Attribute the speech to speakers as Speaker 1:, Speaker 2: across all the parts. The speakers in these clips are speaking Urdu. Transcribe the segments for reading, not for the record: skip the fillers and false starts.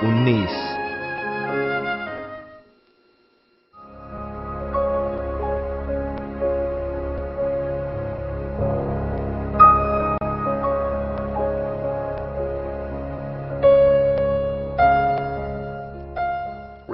Speaker 1: 19।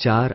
Speaker 1: 4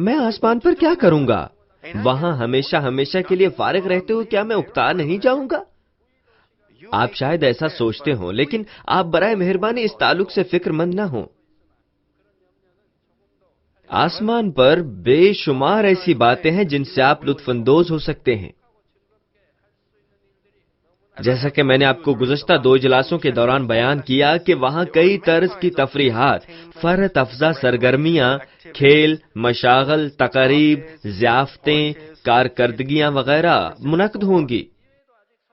Speaker 1: میں آسمان پر کیا کروں گا؟ وہاں ہمیشہ ہمیشہ کے لیے فارغ رہتے ہو، کیا میں اکتا نہیں جاؤں گا؟ آپ شاید ایسا سوچتے ہوں، لیکن آپ برائے مہربانی اس تعلق سے فکر مند نہ ہوں۔ آسمان پر بے شمار ایسی باتیں ہیں جن سے آپ لطف اندوز ہو سکتے ہیں۔ جیسا کہ میں نے آپ کو گزشتہ 2 اجلاسوں کے دوران بیان کیا کہ وہاں کئی طرز کی تفریحات، فرحت افزا سرگرمیاں، کھیل، مشاغل، تقاریب، ضیافتیں، کارکردگیاں وغیرہ منعقد ہوں گی۔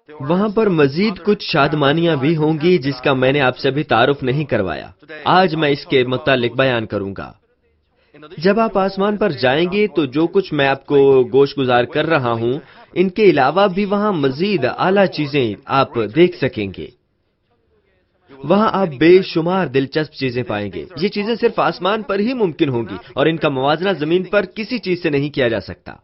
Speaker 1: وہاں پر مزید کچھ شادمانیاں بھی ہوں گی جس کا میں نے آپ سے بھی تعارف نہیں کروایا۔ آج میں اس کے متعلق بیان کروں گا۔ جب آپ آسمان پر جائیں گے تو جو کچھ میں آپ کو گوش گزار کر رہا ہوں، ان کے علاوہ بھی وہاں مزید اعلیٰ چیزیں آپ دیکھ سکیں گے۔ وہاں آپ بے شمار دلچسپ چیزیں پائیں گے۔ یہ چیزیں صرف آسمان پر ہی ممکن ہوں گی اور ان کا موازنہ زمین پر کسی چیز سے نہیں کیا جا سکتا۔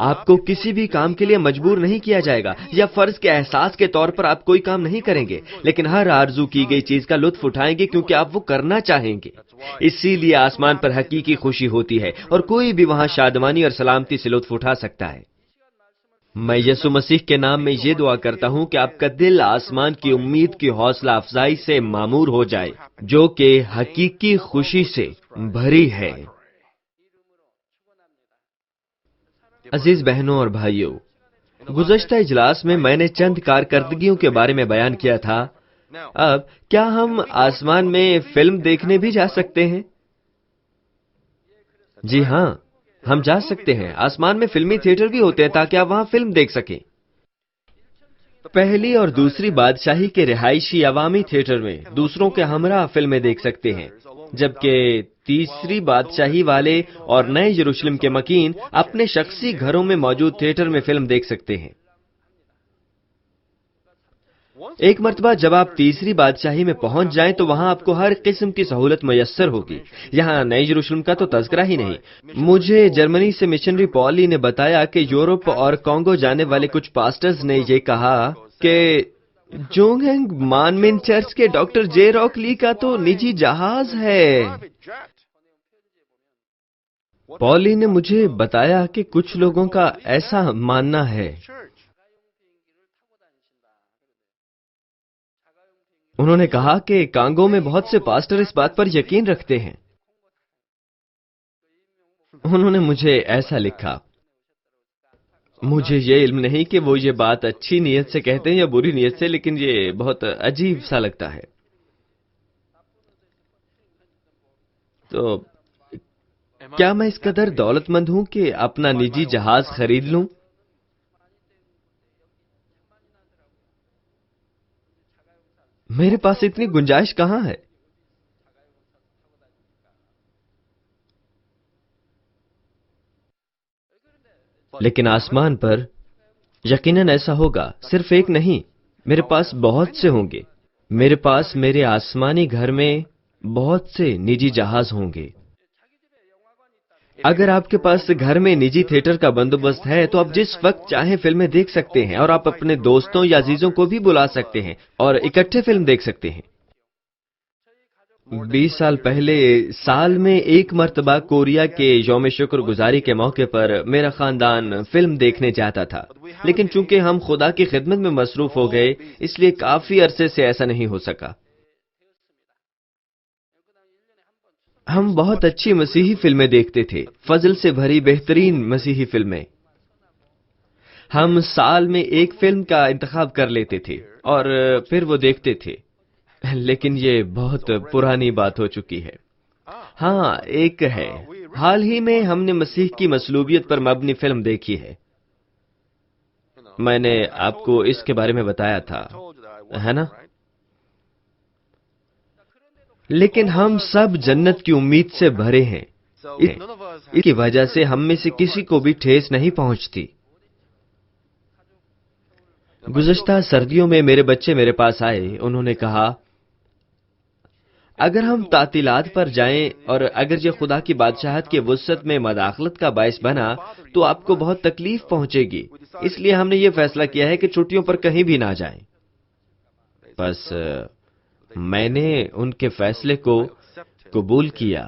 Speaker 1: آپ کو کسی بھی کام کے لیے مجبور نہیں کیا جائے گا یا فرض کے احساس کے طور پر آپ کوئی کام نہیں کریں گے، لیکن ہر آرزو کی گئی چیز کا لطف اٹھائیں گے کیونکہ آپ وہ کرنا چاہیں گے۔ اسی لیے آسمان پر حقیقی خوشی ہوتی ہے اور کوئی بھی وہاں شادمانی اور سلامتی سے لطف اٹھا سکتا ہے۔ میں یسوع مسیح کے نام میں یہ دعا کرتا ہوں کہ آپ کا دل آسمان کی امید کی حوصلہ افزائی سے معمور ہو جائے جو کہ حقیقی خوشی سے بھری ہے۔ عزیز بہنوں اور بھائیوں، گزشتہ اجلاس میں نے چند کارکردگیوں کے بارے میں بیان کیا تھا۔ اب کیا ہم آسمان میں فلم دیکھنے بھی جا سکتے ہیں؟ جی ہاں، ہم جا سکتے ہیں۔ آسمان میں فلمی تھیٹر بھی ہوتے ہیں تاکہ آپ وہاں فلم دیکھ سکیں۔ پہلی اور دوسری بادشاہی کے رہائشی عوامی تھیٹر میں دوسروں کے ہمراہ فلمیں دیکھ سکتے ہیں، جبکہ تیسری بادشاہی والے اور نئے یروشلم کے مکین اپنے شخصی گھروں میں موجود تھیٹر میں فلم دیکھ سکتے ہیں۔ ایک مرتبہ جب آپ تیسری بادشاہی میں پہنچ جائیں تو وہاں آپ کو ہر قسم کی سہولت میسر ہوگی۔ یہاں نئے یروشلم کا تو تذکرہ ہی نہیں۔ مجھے جرمنی سے مشنری پولی نے بتایا کہ یورپ اور کانگو جانے والے کچھ پاسٹرز نے یہ کہا کہ جونگہنگ مانمن چرچ کے ڈاکٹر جے راک لی کا تو نجی جہاز ہے۔ پولی نے مجھے بتایا کہ کچھ لوگوں کا ایسا ماننا ہے۔ انہوں نے کہا کہ کانگو میں بہت سے پاسٹر اس بات پر یقین رکھتے ہیں۔ انہوں نے مجھے ایسا لکھا۔ مجھے یہ علم نہیں کہ وہ یہ بات اچھی نیت سے کہتے ہیں یا بری نیت سے، لیکن یہ بہت عجیب سا لگتا ہے۔ تو کیا میں اس قدر دولت مند ہوں کہ اپنا نجی جہاز خرید لوں؟ میرے پاس اتنی گنجائش کہاں ہے؟ لیکن آسمان پر یقیناً ایسا ہوگا۔ صرف ایک نہیں، میرے پاس بہت سے ہوں گے۔ میرے پاس میرے آسمانی گھر میں بہت سے نجی جہاز ہوں گے۔ اگر آپ کے پاس گھر میں نجی تھیٹر کا بندوبست ہے تو آپ جس وقت چاہیں فلمیں دیکھ سکتے ہیں، اور آپ اپنے دوستوں یا عزیزوں کو بھی بلا سکتے ہیں اور اکٹھے فلم دیکھ سکتے ہیں۔ 20 سال پہلے سال میں ایک مرتبہ کوریا کے یوم شکر گزاری کے موقع پر میرا خاندان فلم دیکھنے جاتا تھا، لیکن چونکہ ہم خدا کی خدمت میں مصروف ہو گئے اس لیے کافی عرصے سے ایسا نہیں ہو سکا۔ ہم بہت اچھی مسیحی فلمیں دیکھتے تھے، فضل سے بھری بہترین مسیحی فلمیں۔ ہم سال میں ایک فلم کا انتخاب کر لیتے تھے اور پھر وہ دیکھتے تھے، لیکن یہ بہت پرانی بات ہو چکی ہے۔ ہاں، ایک ہے، حال ہی میں ہم نے مسیح کی مصلوبیت پر مبنی فلم دیکھی ہے۔ میں نے آپ کو اس کے بارے میں بتایا تھا، ہے نا؟ لیکن ہم سب جنت کی امید سے بھرے ہیں، اس کی وجہ سے ہم میں سے کسی کو بھی ٹھیس نہیں پہنچتی۔ گزشتہ سردیوں میں میرے بچے میرے پاس آئے، انہوں نے کہا اگر ہم تعطیلات پر جائیں اور اگر یہ خدا کی بادشاہت کی وسعت میں مداخلت کا باعث بنا تو آپ کو بہت تکلیف پہنچے گی، اس لیے ہم نے یہ فیصلہ کیا ہے کہ چھٹیوں پر کہیں بھی نہ جائیں۔ بس میں نے ان کے فیصلے کو قبول کیا۔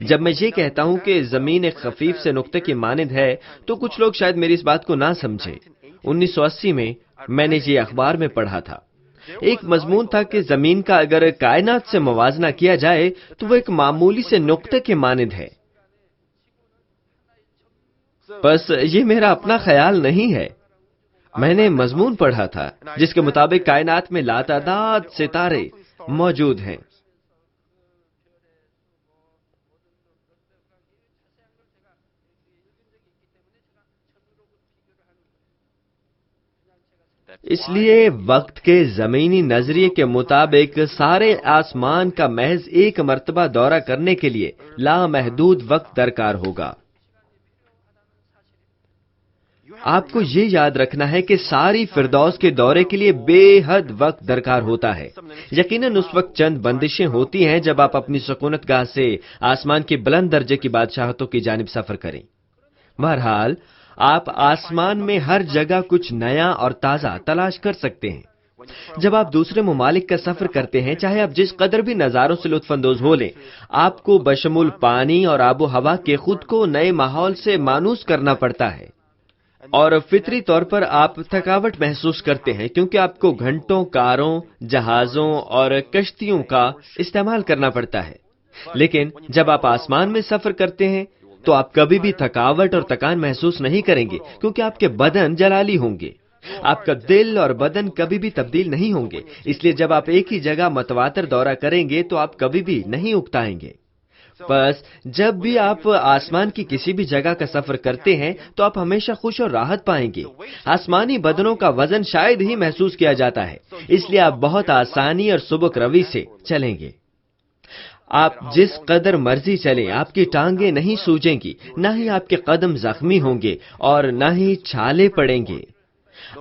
Speaker 1: جب میں یہ کہتا ہوں کہ زمین ایک خفیف سے نقطے کی مانند ہے تو کچھ لوگ شاید میری اس بات کو نہ سمجھے۔ 1980 میں نے یہ اخبار میں پڑھا تھا۔ ایک مضمون تھا کہ زمین کا اگر کائنات سے موازنہ کیا جائے تو وہ ایک معمولی سے نقطے کے مانند ہے۔ بس یہ میرا اپنا خیال نہیں ہے، میں نے مضمون پڑھا تھا جس کے مطابق کائنات میں لاتعداد ستارے موجود ہیں۔ اس لیے وقت کے زمینی نظریے کے مطابق سارے آسمان کا محض ایک مرتبہ دورہ کرنے کے لیے لامحدود وقت درکار ہوگا۔ آپ کو یہ یاد رکھنا ہے کہ ساری فردوس کے دورے کے لیے بے حد وقت درکار ہوتا ہے۔ یقیناً اس وقت چند بندشیں ہوتی ہیں جب آپ اپنی سکونت گاہ سے آسمان کی بلند درجے کی بادشاہتوں کی جانب سفر کریں۔ بہرحال آپ آسمان میں ہر جگہ کچھ نیا اور تازہ تلاش کر سکتے ہیں۔ جب آپ دوسرے ممالک کا سفر کرتے ہیں، چاہے آپ جس قدر بھی نظاروں سے لطف اندوز ہو لیں، آپ کو بشمول پانی اور آب و ہوا کے خود کو نئے ماحول سے مانوس کرنا پڑتا ہے، اور فطری طور پر آپ تھکاوٹ محسوس کرتے ہیں کیونکہ آپ کو گھنٹوں کاروں، جہازوں اور کشتیوں کا استعمال کرنا پڑتا ہے۔ لیکن جب آپ آسمان میں سفر کرتے ہیں تو آپ کبھی بھی تھکاوٹ اور تکان محسوس نہیں کریں گے کیونکہ آپ کے بدن جلالی ہوں گے۔ آپ کا دل اور بدن کبھی بھی تبدیل نہیں ہوں گے، اس لیے جب آپ ایک ہی جگہ متواتر دورہ کریں گے تو آپ کبھی بھی نہیں اکتائیں گے۔ بس جب بھی آپ آسمان کی کسی بھی جگہ کا سفر کرتے ہیں تو آپ ہمیشہ خوش اور راحت پائیں گے۔ آسمانی بدنوں کا وزن شاید ہی محسوس کیا جاتا ہے، اس لیے آپ بہت آسانی اور سبک روی سے چلیں گے۔ آپ جس قدر مرضی چلیں، آپ کی ٹانگیں نہیں سوجیں گی، نہ ہی آپ کے قدم زخمی ہوں گے اور نہ ہی چھالے پڑیں گے۔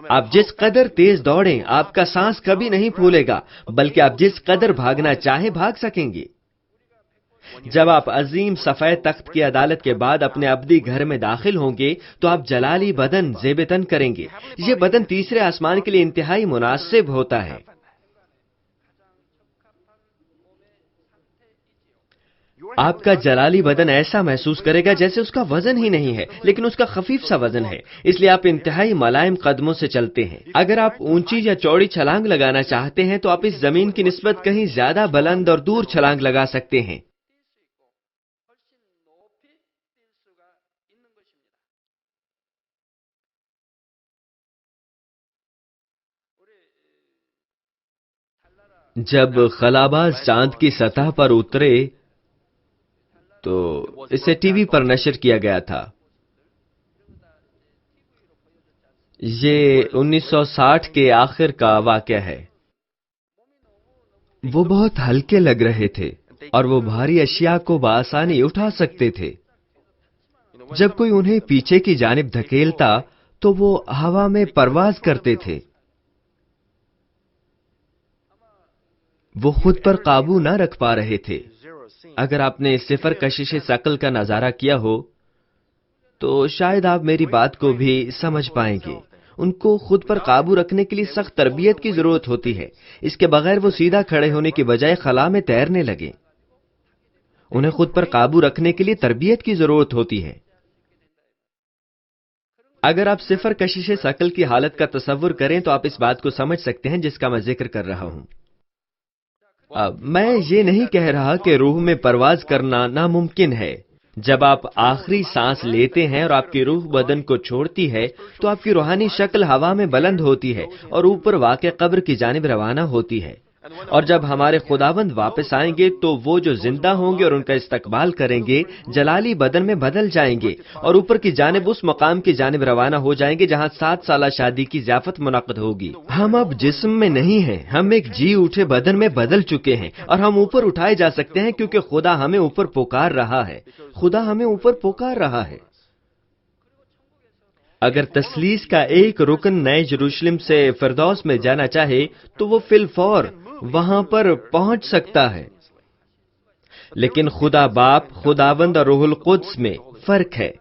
Speaker 1: آپ جس قدر تیز دوڑیں، آپ کا سانس کبھی نہیں پھولے گا، بلکہ آپ جس قدر بھاگنا چاہیں بھاگ سکیں گے۔ جب آپ عظیم سفید تخت کی عدالت کے بعد اپنے ابدی گھر میں داخل ہوں گے تو آپ جلالی بدن زیب تن کریں گے۔ یہ بدن تیسرے آسمان کے لیے انتہائی مناسب ہوتا ہے۔ آپ کا جلالی بدن ایسا محسوس کرے گا جیسے اس کا وزن ہی نہیں ہے، لیکن اس کا خفیف سا وزن ہے، اس لیے آپ انتہائی ملائم قدموں سے چلتے ہیں۔ اگر آپ اونچی یا چوڑی چھلانگ لگانا چاہتے ہیں تو آپ اس زمین کی نسبت کہیں زیادہ بلند اور دور چھلانگ لگا سکتے ہیں۔ جب خلاباز چاند کی سطح پر اترے تو اسے ٹی وی پر نشر کیا گیا تھا۔ یہ 1960 کے آخر کا واقعہ ہے۔ وہ بہت ہلکے لگ رہے تھے اور وہ بھاری اشیاء کو بآسانی اٹھا سکتے تھے۔ جب کوئی انہیں پیچھے کی جانب دھکیلتا تو وہ ہوا میں پرواز کرتے تھے۔ وہ خود پر قابو نہ رکھ پا رہے تھے۔ اگر آپ نے صفر کشش ثقل کا نظارہ کیا ہو تو شاید آپ میری بات کو بھی سمجھ پائیں گے۔ ان کو خود پر قابو رکھنے کے لیے سخت تربیت کی ضرورت ہوتی ہے، اس کے بغیر وہ سیدھا کھڑے ہونے کی بجائے خلا میں تیرنے لگے۔ انہیں خود پر قابو رکھنے کے لیے تربیت کی ضرورت ہوتی ہے۔ اگر آپ صفر کشش ثقل کی حالت کا تصور کریں تو آپ اس بات کو سمجھ سکتے ہیں جس کا میں ذکر کر رہا ہوں۔ میں یہ نہیں کہہ رہا کہ روح میں پرواز کرنا ناممکن ہے۔ جب آپ آخری سانس لیتے ہیں اور آپ کی روح بدن کو چھوڑتی ہے تو آپ کی روحانی شکل ہوا میں بلند ہوتی ہے اور اوپر واقع قبر کی جانب روانہ ہوتی ہے، اور جب ہمارے خداوند واپس آئیں گے تو وہ جو زندہ ہوں گے اور ان کا استقبال کریں گے جلالی بدن میں بدل جائیں گے اور اوپر کی جانب اس مقام کی جانب روانہ ہو جائیں گے جہاں 7 سالہ شادی کی ضیافت منعقد ہوگی۔ ہم اب جسم میں نہیں ہیں، ہم ایک جی اٹھے بدن میں بدل چکے ہیں اور ہم اوپر اٹھائے جا سکتے ہیں کیونکہ خدا ہمیں اوپر پکار رہا ہے۔ خدا ہمیں اوپر پکار رہا ہے۔ اگر تثلیث کا ایک رکن نئے یروشلم سے فردوس میں جانا چاہے تو وہ فی الفور وہاں پر پہنچ سکتا ہے، لیکن خدا باپ، خداوند اور روح القدس میں فرق ہے۔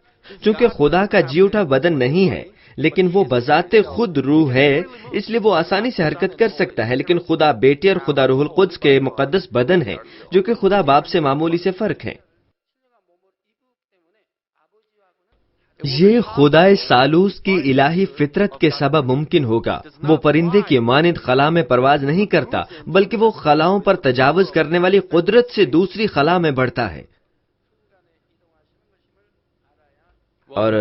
Speaker 1: چونکہ خدا کا جی اٹھا بدن نہیں ہے لیکن وہ بذات خود روح ہے، اس لیے وہ آسانی سے حرکت کر سکتا ہے، لیکن خدا بیٹے اور خدا روح القدس کے مقدس بدن ہے جو کہ خدا باپ سے معمولی سے فرق ہے۔ یہ خدائے سالوس کی الہی فطرت کے سبب ممکن ہوگا. وہ پرندے کی مانند خلا میں پرواز نہیں کرتا بلکہ وہ خلاؤں پر تجاوز کرنے والی قدرت سے دوسری خلا میں بڑھتا ہے. اور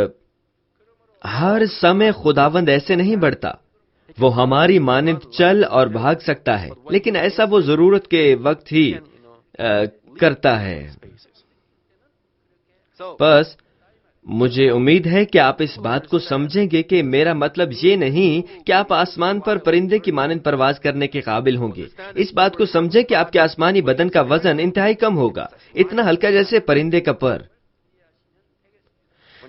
Speaker 1: ہر سمے خداوند ایسے نہیں بڑھتا. وہ ہماری مانند چل اور بھاگ سکتا ہے لیکن ایسا وہ ضرورت کے وقت ہی کرتا ہے. بس مجھے امید ہے کہ آپ اس بات کو سمجھیں گے کہ میرا مطلب یہ نہیں کہ آپ آسمان پر پرندے کی مانند پرواز کرنے کے قابل ہوں گے. اس بات کو سمجھیں کہ آپ کے آسمانی بدن کا وزن انتہائی کم ہوگا، اتنا ہلکا جیسے پرندے کا پر.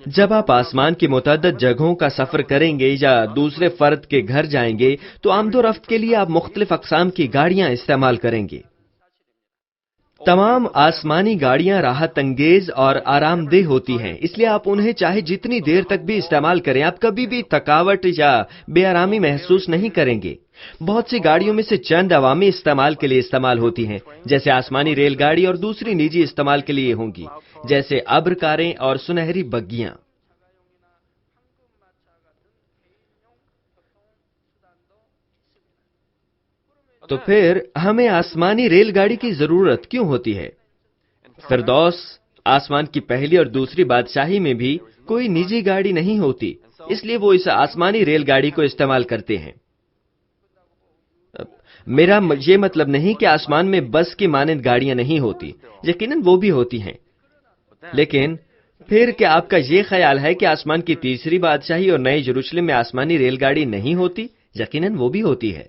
Speaker 1: جب آپ آسمان کی متعدد جگہوں کا سفر کریں گے یا دوسرے فرد کے گھر جائیں گے تو آمد و رفت کے لیے آپ مختلف اقسام کی گاڑیاں استعمال کریں گے. تمام آسمانی گاڑیاں راحت انگیز اور آرام دہ ہوتی ہیں، اس لیے آپ انہیں چاہے جتنی دیر تک بھی استعمال کریں آپ کبھی بھی تھکاوٹ یا بے آرامی محسوس نہیں کریں گے. بہت سی گاڑیوں میں سے چند عوامی استعمال کے لیے استعمال ہوتی ہیں، جیسے آسمانی ریل گاڑی، اور دوسری نجی استعمال کے لیے ہوں گی جیسے ابر کاریں اور سنہری بگیاں. تو پھر ہمیں آسمانی ریل گاڑی کی ضرورت کیوں ہوتی ہے؟ فردوس آسمان کی پہلی اور دوسری بادشاہی میں بھی کوئی نجی گاڑی نہیں ہوتی، اس لیے وہ اس آسمانی ریل گاڑی کو استعمال کرتے ہیں. میرا یہ مطلب نہیں کہ آسمان میں بس کی مانند گاڑیاں نہیں ہوتی، یقیناً وہ بھی ہوتی ہیں. لیکن پھر کیا آپ کا یہ خیال ہے کہ آسمان کی تیسری بادشاہی اور نئے یروشلم میں آسمانی ریل گاڑی نہیں ہوتی؟ یقیناً وہ بھی ہوتی ہے.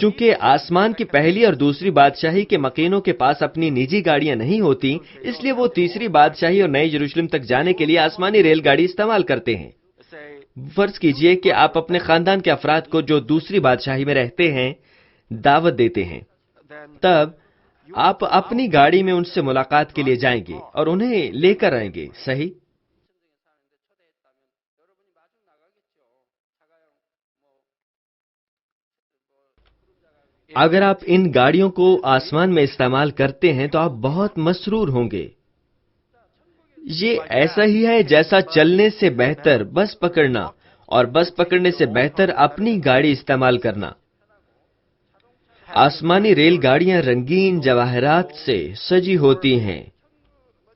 Speaker 1: چونکہ آسمان کی پہلی اور دوسری بادشاہی کے مکینوں کے پاس اپنی نجی گاڑیاں نہیں ہوتی، اس لیے وہ تیسری بادشاہی اور نئے یروشلم تک جانے کے لیے آسمانی ریل گاڑی استعمال کرتے ہیں. فرض کیجئے کہ آپ اپنے خاندان کے افراد کو جو دوسری بادشاہی میں رہتے ہیں دعوت دیتے ہیں، تب آپ اپنی گاڑی میں ان سے ملاقات کے لیے جائیں گے اور انہیں لے کر آئیں گے، صحیح؟ اگر آپ ان گاڑیوں کو آسمان میں استعمال کرتے ہیں تو آپ بہت مسرور ہوں گے. یہ ایسا ہی ہے جیسا چلنے سے بہتر بس پکڑنا اور بس پکڑنے سے بہتر اپنی گاڑی استعمال کرنا. آسمانی ریل گاڑیاں رنگین جواہرات سے سجی ہوتی ہیں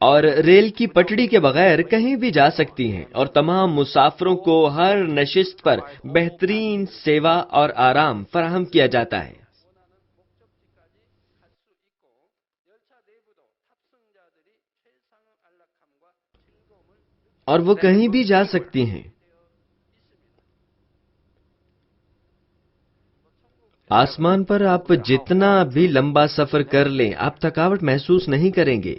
Speaker 1: اور ریل کی پٹڑی کے بغیر کہیں بھی جا سکتی ہیں، اور تمام مسافروں کو ہر نشست پر بہترین سیوا اور آرام فراہم کیا جاتا ہے. اور وہ کہیں بھی جا سکتی ہیں. آسمان پر آپ جتنا بھی لمبا سفر کر لیں آپ تھکاوٹ محسوس نہیں کریں گے.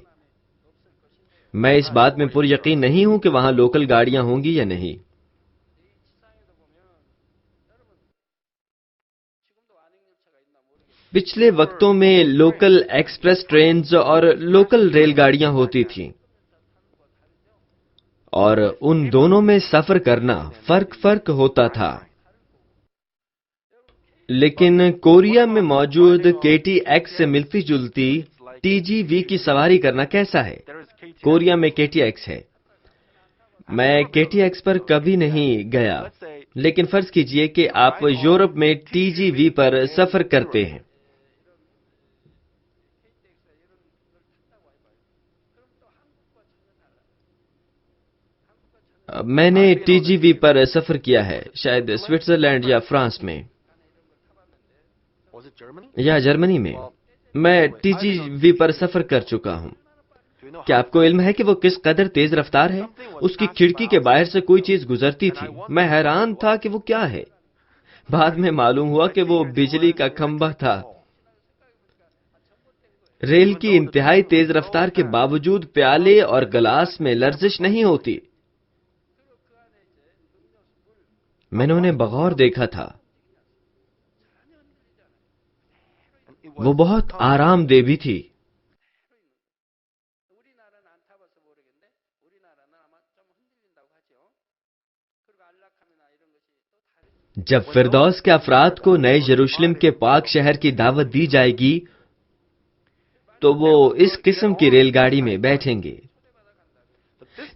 Speaker 1: میں اس بات میں پر یقین نہیں ہوں کہ وہاں لوکل گاڑیاں ہوں گی یا نہیں. پچھلے وقتوں میں لوکل ایکسپریس ٹرینز اور لوکل ریل گاڑیاں ہوتی تھیں، اور ان دونوں میں سفر کرنا فرق ہوتا تھا. لیکن کوریا میں موجود KT X سے ملتی جلتی TGV کی سواری کرنا کیسا ہے؟ کوریا میں KT X ہے. میں KT X پر کبھی نہیں گیا، لیکن فرض کیجئے کہ آپ یورپ میں TGV پر سفر کرتے ہیں. میں نے TGV پر سفر کیا ہے، شاید سوئٹزرلینڈ یا فرانس میں یا جرمنی میں. میں TGV پر سفر کر چکا ہوں. کیا آپ کو علم ہے کہ وہ کس قدر تیز رفتار ہے؟ اس کی کھڑکی کے باہر سے کوئی چیز گزرتی تھی، میں حیران تھا کہ وہ کیا ہے. بعد میں معلوم ہوا کہ وہ بجلی کا کھمبا تھا. ریل کی انتہائی تیز رفتار کے باوجود پیالے اور گلاس میں لرزش نہیں ہوتی. میں نے انہیں بغور دیکھا تھا. وہ بہت آرام دہ بھی تھی. جب فردوس کے افراد کو نئے یروشلم کے پاک شہر کی دعوت دی جائے گی تو وہ اس قسم کی ریل گاڑی میں بیٹھیں گے.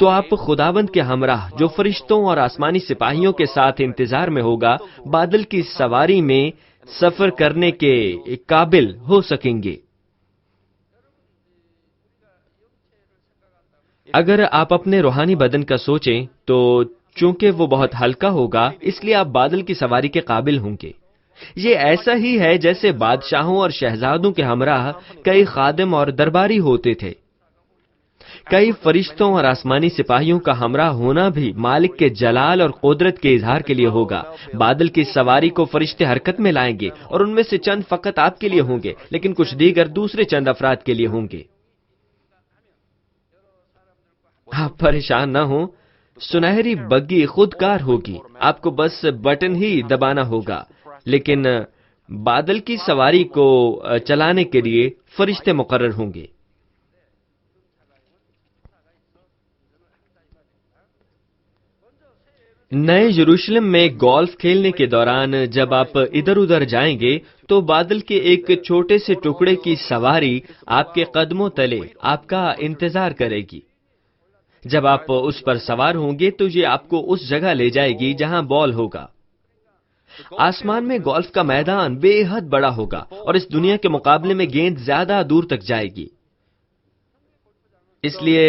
Speaker 1: تو آپ خداوند کے ہمراہ جو فرشتوں اور آسمانی سپاہیوں کے ساتھ انتظار میں ہوگا بادل کی سواری میں سفر کرنے کے قابل ہو سکیں گے۔ اگر آپ اپنے روحانی بدن کا سوچیں تو چونکہ وہ بہت ہلکا ہوگا اس لیے آپ بادل کی سواری کے قابل ہوں گے۔ یہ ایسا ہی ہے جیسے بادشاہوں اور شہزادوں کے ہمراہ کئی خادم اور درباری ہوتے تھے۔ کئی فرشتوں اور آسمانی سپاہیوں کا ہمراہ ہونا بھی مالک کے جلال اور قدرت کے اظہار کے لیے ہوگا۔ بادل کی سواری کو فرشتے حرکت میں لائیں گے اور ان میں سے چند فقط آپ کے لیے ہوں گے، لیکن کچھ دیگر دوسرے چند افراد کے لیے ہوں گے۔ آپ پریشان نہ ہوں، سنہری بگی خود کار ہوگی، آپ کو بس بٹن ہی دبانا ہوگا، لیکن بادل کی سواری کو چلانے کے لیے فرشتے مقرر ہوں گے۔ نئے یروشلم میں گولف کھیلنے کے دوران جب آپ ادھر ادھر جائیں گے تو بادل کے ایک چھوٹے سے ٹکڑے کی سواری آپ کے قدموں تلے آپ کا انتظار کرے گی۔ جب آپ اس پر سوار ہوں گے تو یہ آپ کو اس جگہ لے جائے گی جہاں بال ہوگا۔ آسمان میں گولف کا میدان بے حد بڑا ہوگا اور اس دنیا کے مقابلے میں گیند زیادہ دور تک جائے گی، اس لیے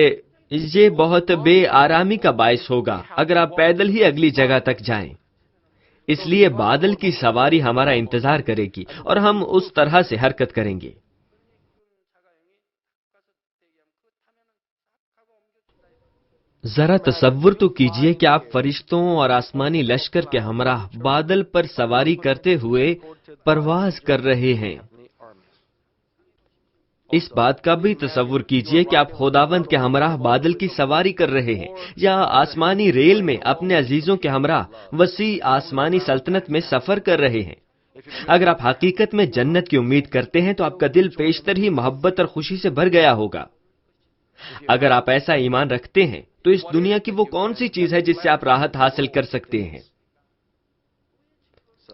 Speaker 1: یہ بہت بے آرامی کا باعث ہوگا اگر آپ پیدل ہی اگلی جگہ تک جائیں۔ اس لیے بادل کی سواری ہمارا انتظار کرے گی اور ہم اس طرح سے حرکت کریں گے۔ ذرا تصور تو کیجئے کہ آپ فرشتوں اور آسمانی لشکر کے ہمراہ بادل پر سواری کرتے ہوئے پرواز کر رہے ہیں۔ اس بات کا بھی تصور کیجئے کہ آپ خداوند کے ہمراہ بادل کی سواری کر رہے ہیں، یا آسمانی ریل میں اپنے عزیزوں کے ہمراہ وسیع آسمانی سلطنت میں سفر کر رہے ہیں۔ اگر آپ حقیقت میں جنت کی امید کرتے ہیں تو آپ کا دل پیشتر ہی محبت اور خوشی سے بھر گیا ہوگا۔ اگر آپ ایسا ایمان رکھتے ہیں تو اس دنیا کی وہ کون سی چیز ہے جس سے آپ راحت حاصل کر سکتے ہیں؟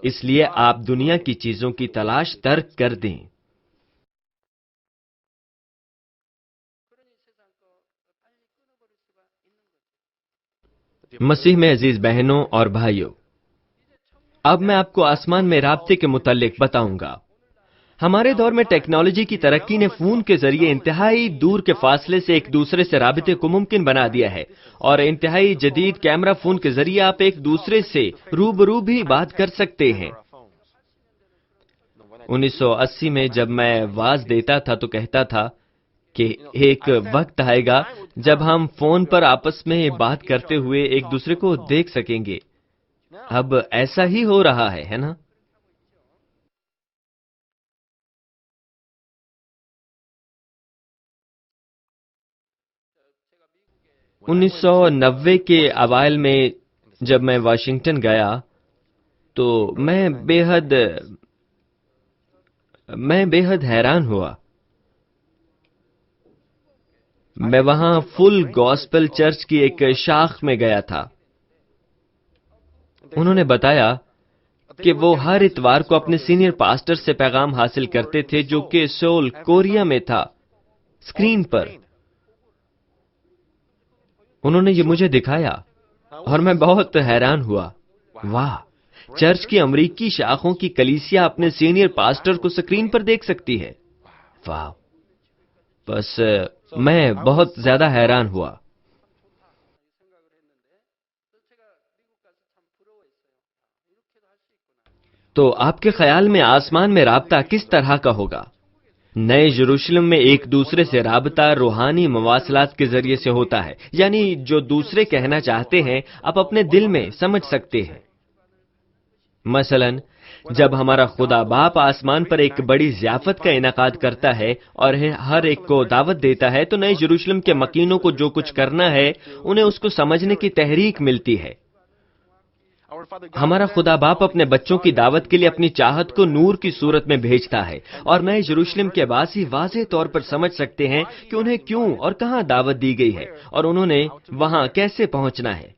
Speaker 1: اس لیے آپ دنیا کی چیزوں کی تلاش ترک کر دیں۔ مسیح میں عزیز بہنوں اور بھائیوں، اب میں آپ کو آسمان میں رابطے کے متعلق بتاؤں گا۔ ہمارے دور میں ٹیکنالوجی کی ترقی نے فون کے ذریعے انتہائی دور کے فاصلے سے ایک دوسرے سے رابطے کو ممکن بنا دیا ہے، اور انتہائی جدید کیمرہ فون کے ذریعے آپ ایک دوسرے سے روبرو بھی بات کر سکتے ہیں۔ 1980 میں جب میں وعظ دیتا تھا تو کہتا تھا کہ ایک وقت آئے گا جب ہم فون پر آپس میں بات کرتے ہوئے ایک دوسرے کو دیکھ سکیں گے۔ اب ایسا ہی ہو رہا ہے نا؟ 1990 کے اوائل میں جب میں واشنگٹن گیا تو میں بے حد حیران ہوا۔ میں وہاں فل گاسپل چرچ کی ایک شاخ میں گیا تھا۔ انہوں نے بتایا کہ وہ ہر اتوار کو اپنے سینئر پاسٹر سے پیغام حاصل کرتے تھے جو کہ سول، کوریا میں تھا، اسکرین پر۔ انہوں نے یہ مجھے دکھایا اور میں بہت حیران ہوا۔ واہ، چرچ کی امریکی شاخوں کی کلیسیا اپنے سینئر پاسٹر کو اسکرین پر دیکھ سکتی ہے۔ واہ، بس میں بہت زیادہ حیران ہوا۔ تو آپ کے خیال میں آسمان میں رابطہ کس طرح کا ہوگا؟ نئے یروشلم میں ایک دوسرے سے رابطہ روحانی مواصلات کے ذریعے سے ہوتا ہے، یعنی جو دوسرے کہنا چاہتے ہیں آپ اپنے دل میں سمجھ سکتے ہیں۔ مثلا جب ہمارا خدا باپ آسمان پر ایک بڑی ضیافت کا انعقاد کرتا ہے اور ہر ایک کو دعوت دیتا ہے تو نئے یروشلم کے مکینوں کو جو کچھ کرنا ہے انہیں اس کو سمجھنے کی تحریک ملتی ہے۔ ہمارا خدا باپ اپنے بچوں کی دعوت کے لیے اپنی چاہت کو نور کی صورت میں بھیجتا ہے، اور نئے یروشلم کے باسی واضح طور پر سمجھ سکتے ہیں کہ انہیں کیوں اور کہاں دعوت دی گئی ہے اور انہوں نے وہاں کیسے پہنچنا ہے۔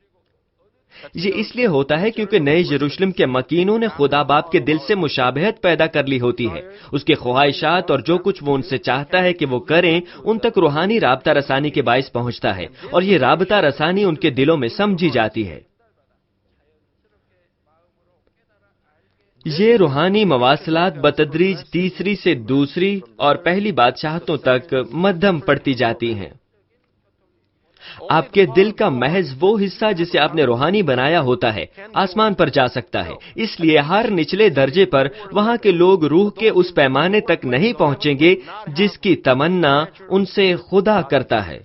Speaker 1: یہ اس لیے ہوتا ہے کیونکہ نئے یروشلم کے مکینوں نے خدا باپ کے دل سے مشابہت پیدا کر لی ہوتی ہے. اس کے خواہشات اور جو کچھ وہ ان سے چاہتا ہے کہ وہ کریں ان تک روحانی رابطہ رسانی کے باعث پہنچتا ہے، اور یہ رابطہ رسانی ان کے دلوں میں سمجھی جاتی ہے. یہ روحانی مواصلات بتدریج تیسری سے دوسری اور پہلی بادشاہتوں تک مدھم پڑتی جاتی ہیں. آپ کے دل کا محض وہ حصہ جسے آپ نے روحانی بنایا ہوتا ہے آسمان پر جا سکتا ہے. اس لیے ہر نچلے درجے پر وہاں کے لوگ روح کے اس پیمانے تک نہیں پہنچیں گے جس کی تمنا ان سے خدا کرتا ہے.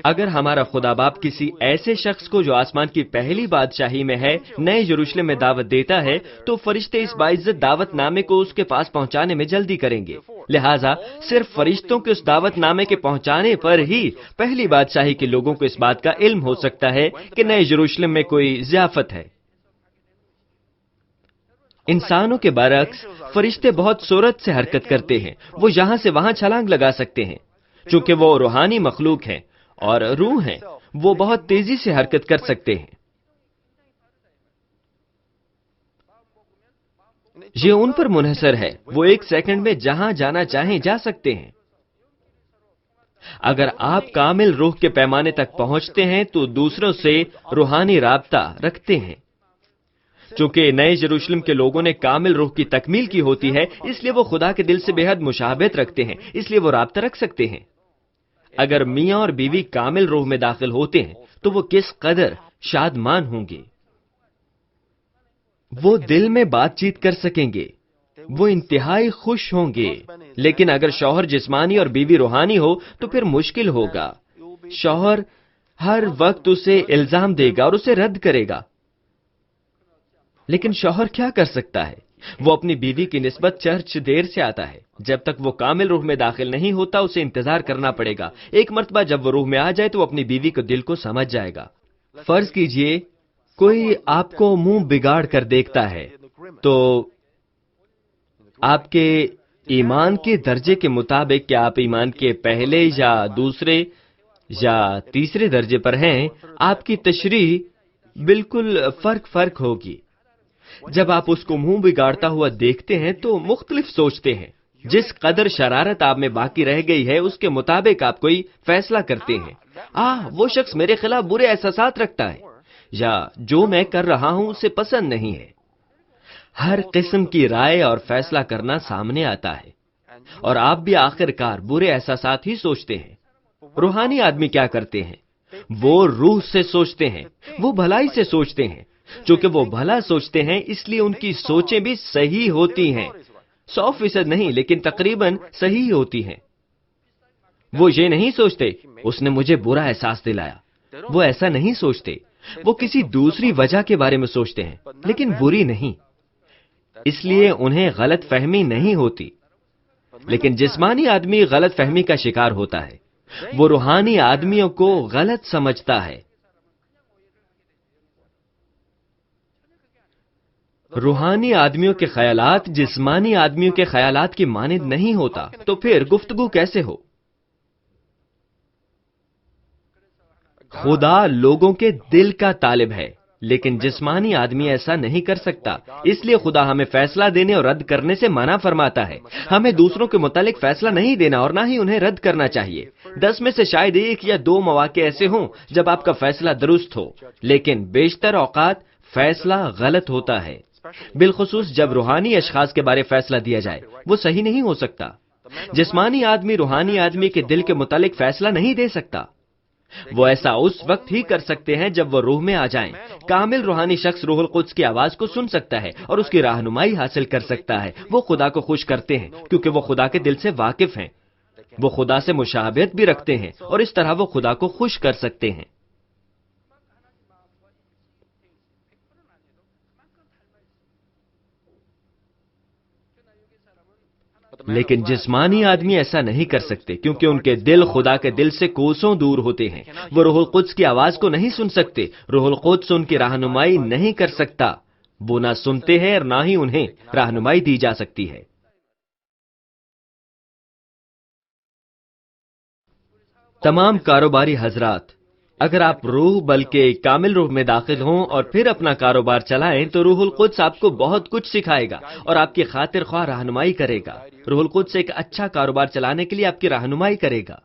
Speaker 1: اگر ہمارا خدا باپ کسی ایسے شخص کو جو آسمان کی پہلی بادشاہی میں ہے نئے یروشلم میں دعوت دیتا ہے تو فرشتے اس باعزت دعوت نامے کو اس کے پاس پہنچانے میں جلدی کریں گے. لہٰذا صرف فرشتوں کے اس دعوت نامے کے پہنچانے پر ہی پہلی بادشاہی کے لوگوں کو اس بات کا علم ہو سکتا ہے کہ نئے یروشلم میں کوئی ضیافت ہے. انسانوں کے برعکس فرشتے بہت سرعت سے حرکت کرتے ہیں. وہ یہاں سے وہاں چھلانگ لگا سکتے ہیں. چونکہ وہ روحانی مخلوق ہیں اور روح ہیں، وہ بہت تیزی سے حرکت کر سکتے ہیں. یہ ان پر منحصر ہے. وہ ایک سیکنڈ میں جہاں جانا چاہیں جا سکتے ہیں. اگر آپ کامل روح کے پیمانے تک پہنچتے ہیں تو دوسروں سے روحانی رابطہ رکھتے ہیں. چونکہ نئے یروشلم کے لوگوں نے کامل روح کی تکمیل کی ہوتی ہے اس لیے وہ خدا کے دل سے بے حد مشابہت رکھتے ہیں، اس لیے وہ رابطہ رکھ سکتے ہیں. اگر میاں اور بیوی کامل روح میں داخل ہوتے ہیں تو وہ کس قدر شادمان ہوں گے. وہ دل میں بات چیت کر سکیں گے، وہ انتہائی خوش ہوں گے. لیکن اگر شوہر جسمانی اور بیوی روحانی ہو تو پھر مشکل ہوگا. شوہر ہر وقت اسے الزام دے گا اور اسے رد کرے گا. لیکن شوہر کیا کر سکتا ہے؟ وہ اپنی بیوی کی نسبت چرچ دیر سے آتا ہے. جب تک وہ کامل روح میں داخل نہیں ہوتا اسے انتظار کرنا پڑے گا. ایک مرتبہ جب وہ روح میں آ جائے تو وہ اپنی بیوی کو دل کو سمجھ جائے گا. فرض کیجئے کوئی آپ کو منہ بگاڑ کر دیکھتا ہے تو آپ کے ایمان کے درجے کے مطابق کہ آپ ایمان کے پہلے یا دوسرے یا تیسرے درجے پر ہیں آپ کی تشریح بالکل فرق ہوگی. جب آپ اس کو منہ بگاڑتا ہوا دیکھتے ہیں تو مختلف سوچتے ہیں. جس قدر شرارت آپ میں باقی رہ گئی ہے اس کے مطابق آپ کوئی فیصلہ کرتے ہیں. وہ شخص میرے خلاف برے احساسات رکھتا ہے یا جو میں کر رہا ہوں اسے پسند نہیں ہے. ہر قسم کی رائے اور فیصلہ کرنا سامنے آتا ہے اور آپ بھی آخر کار برے احساسات ہی سوچتے ہیں. روحانی آدمی کیا کرتے ہیں؟ وہ روح سے سوچتے ہیں، وہ بھلائی سے سوچتے ہیں. چونکہ وہ بھلا سوچتے ہیں اس لیے ان کی سوچیں بھی صحیح ہوتی ہیں. 100% نہیں لیکن تقریباً صحیح ہوتی ہیں. وہ یہ نہیں سوچتے اس نے مجھے برا احساس دلایا. وہ ایسا نہیں سوچتے. وہ کسی دوسری وجہ کے بارے میں سوچتے ہیں لیکن بری نہیں. اس لیے انہیں غلط فہمی نہیں ہوتی. لیکن جسمانی آدمی غلط فہمی کا شکار ہوتا ہے. وہ روحانی آدمیوں کو غلط سمجھتا ہے. روحانی آدمیوں کے خیالات جسمانی آدمیوں کے خیالات کی مانند نہیں ہوتا. تو پھر گفتگو کیسے ہو؟ خدا لوگوں کے دل کا طالب ہے لیکن جسمانی آدمی ایسا نہیں کر سکتا. اس لیے خدا ہمیں فیصلہ دینے اور رد کرنے سے منع فرماتا ہے. ہمیں دوسروں کے متعلق فیصلہ نہیں دینا اور نہ ہی انہیں رد کرنا چاہیے. 10 میں سے شاید 1 یا 2 مواقع ایسے ہوں جب آپ کا فیصلہ درست ہو لیکن بیشتر اوقات فیصلہ غلط ہوتا ہے. بالخصوص جب روحانی اشخاص کے بارے فیصلہ دیا جائے وہ صحیح نہیں ہو سکتا. جسمانی آدمی روحانی آدمی کے دل کے متعلق فیصلہ نہیں دے سکتا. وہ ایسا اس وقت ہی کر سکتے ہیں جب وہ روح میں آ جائیں. کامل روحانی شخص روح القدس کی آواز کو سن سکتا ہے اور اس کی رہنمائی حاصل کر سکتا ہے. وہ خدا کو خوش کرتے ہیں کیونکہ وہ خدا کے دل سے واقف ہیں. وہ خدا سے مشابہت بھی رکھتے ہیں اور اس طرح وہ خدا کو خوش کر سکتے ہیں. لیکن جسمانی آدمی ایسا نہیں کر سکتے کیونکہ ان کے دل خدا کے دل سے کوسوں دور ہوتے ہیں. وہ روح القدس کی آواز کو نہیں سن سکتے. روح القدس ان کی رہنمائی نہیں کر سکتا. وہ نہ سنتے ہیں اور نہ ہی انہیں رہنمائی دی جا سکتی ہے. تمام کاروباری حضرات اگر آپ روح بلکہ کامل روح میں داخل ہوں اور پھر اپنا کاروبار چلائیں تو روح القدس آپ کو بہت کچھ سکھائے گا اور آپ کی خاطر خواہ رہنمائی کرے گا. روح القدس ایک اچھا کاروبار چلانے کے لیے آپ کی رہنمائی کرے گا.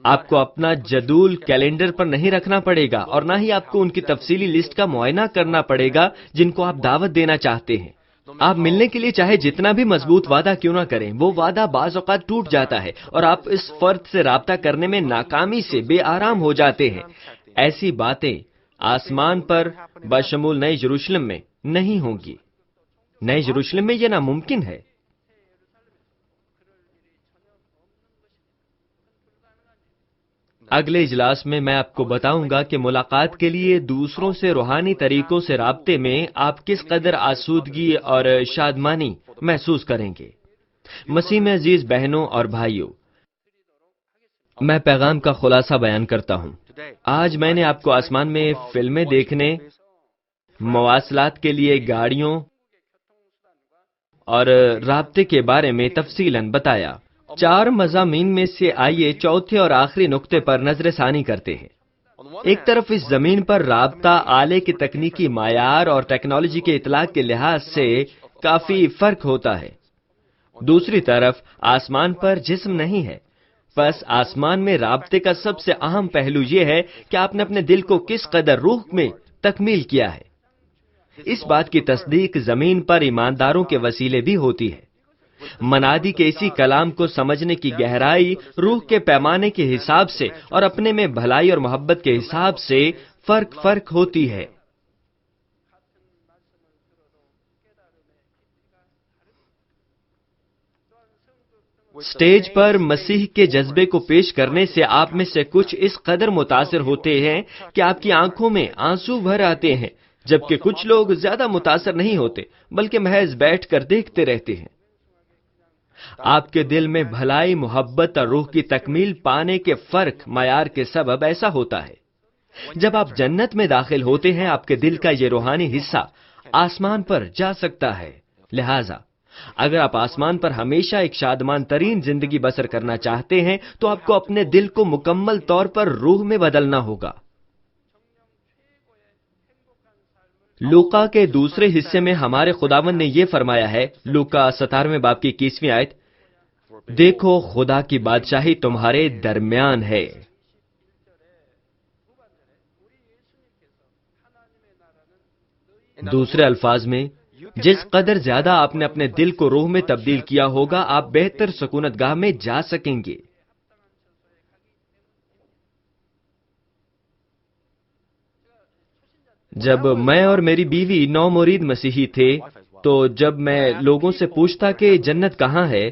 Speaker 1: آپ کو اپنا جدول کیلنڈر پر نہیں رکھنا پڑے گا اور نہ ہی آپ کو ان کی تفصیلی لسٹ کا معائنہ کرنا پڑے گا جن کو آپ دعوت دینا چاہتے ہیں. آپ ملنے کے لیے چاہے جتنا بھی مضبوط وعدہ کیوں نہ کریں، وہ وعدہ بعض اوقات ٹوٹ جاتا ہے اور آپ اس فرد سے رابطہ کرنے میں ناکامی سے بے آرام ہو جاتے ہیں. ایسی باتیں آسمان پر بشمول نئے یروشلم میں نہیں ہوں گی. نئے یروشلم میں یہ ناممکن ہے. اگلے اجلاس میں میں آپ کو بتاؤں گا کہ ملاقات کے لیے دوسروں سے روحانی طریقوں سے رابطے میں آپ کس قدر آسودگی اور شادمانی محسوس کریں گے. مسیح میں عزیز بہنوں اور بھائیوں، میں پیغام کا خلاصہ بیان کرتا ہوں. آج میں نے آپ کو آسمان میں فلمیں دیکھنے، مواصلات کے لیے گاڑیوں اور رابطے کے بارے میں تفصیلاً بتایا. 4 مضامین میں سے آئیے چوتھے اور آخری نقطے پر نظر ثانی کرتے ہیں. ایک طرف اس زمین پر رابطہ آلے کے تکنیکی معیار اور ٹیکنالوجی کے اطلاق کے لحاظ سے کافی فرق ہوتا ہے. دوسری طرف آسمان پر جسم نہیں ہے. بس آسمان میں رابطے کا سب سے اہم پہلو یہ ہے کہ آپ نے اپنے دل کو کس قدر روح میں تکمیل کیا ہے. اس بات کی تصدیق زمین پر ایمانداروں کے وسیلے بھی ہوتی ہے. منادی کے اسی کلام کو سمجھنے کی گہرائی روح کے پیمانے کے حساب سے اور اپنے میں بھلائی اور محبت کے حساب سے فرق ہوتی ہے. سٹیج پر مسیح کے جذبے کو پیش کرنے سے آپ میں سے کچھ اس قدر متاثر ہوتے ہیں کہ آپ کی آنکھوں میں آنسو بھر آتے ہیں، جبکہ کچھ لوگ زیادہ متاثر نہیں ہوتے بلکہ محض بیٹھ کر دیکھتے رہتے ہیں. آپ کے دل میں بھلائی، محبت اور روح کی تکمیل پانے کے فرق معیار کے سبب ایسا ہوتا ہے. جب آپ جنت میں داخل ہوتے ہیں، آپ کے دل کا یہ روحانی حصہ آسمان پر جا سکتا ہے. لہذا اگر آپ آسمان پر ہمیشہ ایک شادمان ترین زندگی بسر کرنا چاہتے ہیں تو آپ کو اپنے دل کو مکمل طور پر روح میں بدلنا ہوگا. لوقا کے دوسرے حصے میں ہمارے خداوند نے یہ فرمایا ہے، لوقا 17 باب کی 21 آیت، دیکھو خدا کی بادشاہی تمہارے درمیان ہے. دوسرے الفاظ میں، جس قدر زیادہ آپ نے اپنے دل کو روح میں تبدیل کیا ہوگا، آپ بہتر سکونت گاہ میں جا سکیں گے. جب میں اور میری بیوی نو مرید مسیحی تھے تو جب میں لوگوں سے پوچھتا کہ جنت کہاں ہے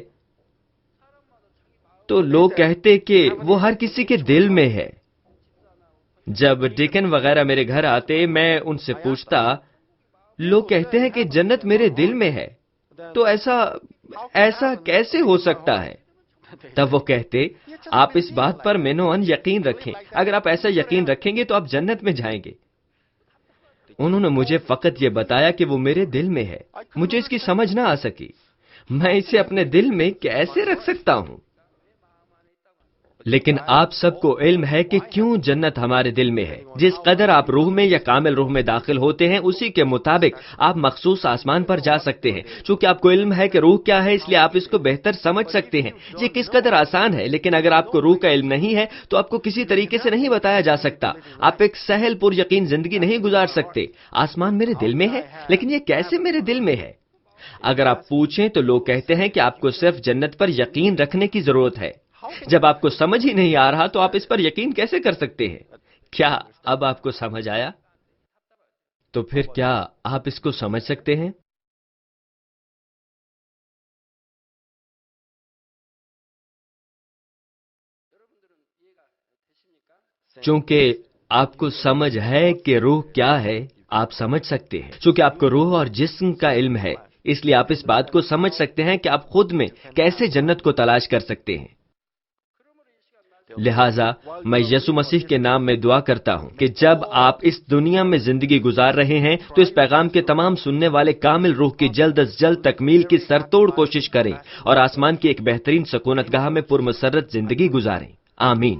Speaker 1: تو لوگ کہتے کہ وہ ہر کسی کے دل میں ہے. جب ڈیکن وغیرہ میرے گھر آتے میں ان سے پوچھتا، لوگ کہتے ہیں کہ جنت میرے دل میں ہے، تو ایسا کیسے ہو سکتا ہے؟ تب وہ کہتے، آپ اس بات پر منوعن یقین رکھیں. اگر آپ ایسا یقین رکھیں گے تو آپ جنت میں جائیں گے. انہوں نے مجھے فقط یہ بتایا کہ وہ میرے دل میں ہے. مجھے اس کی سمجھ نہ آ سکی. میں اسے اپنے دل میں کیسے رکھ سکتا ہوں؟ لیکن آپ سب کو علم ہے کہ کیوں جنت ہمارے دل میں ہے. جس قدر آپ روح میں یا کامل روح میں داخل ہوتے ہیں، اسی کے مطابق آپ مخصوص آسمان پر جا سکتے ہیں. چونکہ آپ کو علم ہے کہ روح کیا ہے، اس لیے آپ اس کو بہتر سمجھ سکتے ہیں. یہ کس قدر آسان ہے، لیکن اگر آپ کو روح کا علم نہیں ہے تو آپ کو کسی طریقے سے نہیں بتایا جا سکتا. آپ ایک سہل پر یقین زندگی نہیں گزار سکتے. آسمان میرے دل میں ہے، لیکن یہ کیسے میرے دل میں ہے؟ اگر آپ پوچھیں تو لوگ کہتے ہیں کہ آپ کو صرف جنت پر یقین رکھنے کی ضرورت ہے. جب آپ کو سمجھ ہی نہیں آ رہا تو آپ اس پر یقین کیسے کر سکتے ہیں؟ کیا اب آپ کو سمجھ آیا؟ تو پھر کیا آپ اس کو سمجھ سکتے ہیں؟ چونکہ آپ کو سمجھ ہے کہ روح کیا ہے، آپ سمجھ سکتے ہیں. چونکہ آپ کو روح اور جسم کا علم ہے، اس لیے آپ اس بات کو سمجھ سکتے ہیں کہ آپ خود میں کیسے جنت کو تلاش کر سکتے ہیں. لہٰذا میں یسوع مسیح کے نام میں دعا کرتا ہوں کہ جب آپ اس دنیا میں زندگی گزار رہے ہیں تو اس پیغام کے تمام سننے والے کامل روح کی جلد از جلد تکمیل کی سرتوڑ کوشش کریں اور آسمان کی ایک بہترین سکونت گاہ میں پرمسرت زندگی گزاریں. آمین.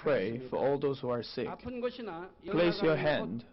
Speaker 2: Pray for all those who are sick. Place your hand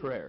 Speaker 2: prayer.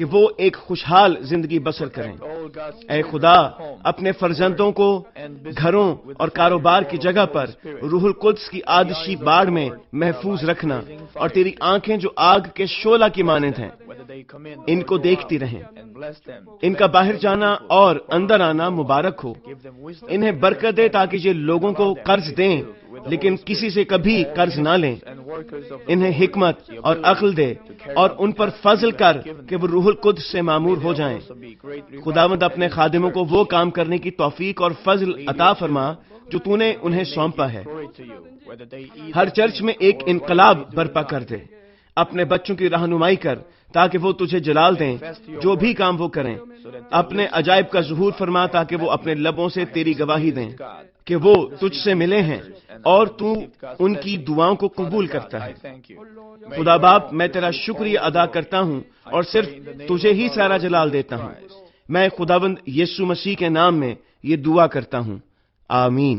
Speaker 3: کہ وہ ایک خوشحال زندگی بسر کریں۔ اے خدا، اپنے فرزندوں کو گھروں اور کاروبار کی جگہ پر روح القدس کی آتشی باڑ میں محفوظ رکھنا، اور تیری آنکھیں جو آگ کے شعلہ کی مانند ہیں ان کو دیکھتی رہیں۔ ان کا باہر جانا اور اندر آنا مبارک ہو۔ انہیں برکت دے تاکہ یہ لوگوں کو قرض دیں لیکن کسی سے کبھی قرض نہ لیں۔ انہیں حکمت اور عقل دے اور ان پر فضل کر کہ وہ روح القدس سے معمور ہو جائیں۔ خداوند اپنے خادموں کو وہ کام کرنے کی توفیق اور فضل عطا فرما جو تو نے انہیں سونپا ہے۔ ہر چرچ میں ایک انقلاب برپا کر دے۔ اپنے بچوں کی رہنمائی کر تاکہ وہ تجھے جلال دیں جو بھی کام وہ کریں۔ اپنے عجائب کا ظہور فرما تاکہ وہ اپنے لبوں سے تیری گواہی دیں کہ وہ تجھ سے ملے ہیں اور تو ان کی دعاؤں کو قبول کرتا ہے۔ خدا باپ، میں تیرا شکریہ ادا کرتا ہوں اور صرف تجھے ہی سارا جلال دیتا ہوں۔ میں خداوند یسوع مسیح کے نام میں یہ دعا کرتا ہوں، آمین۔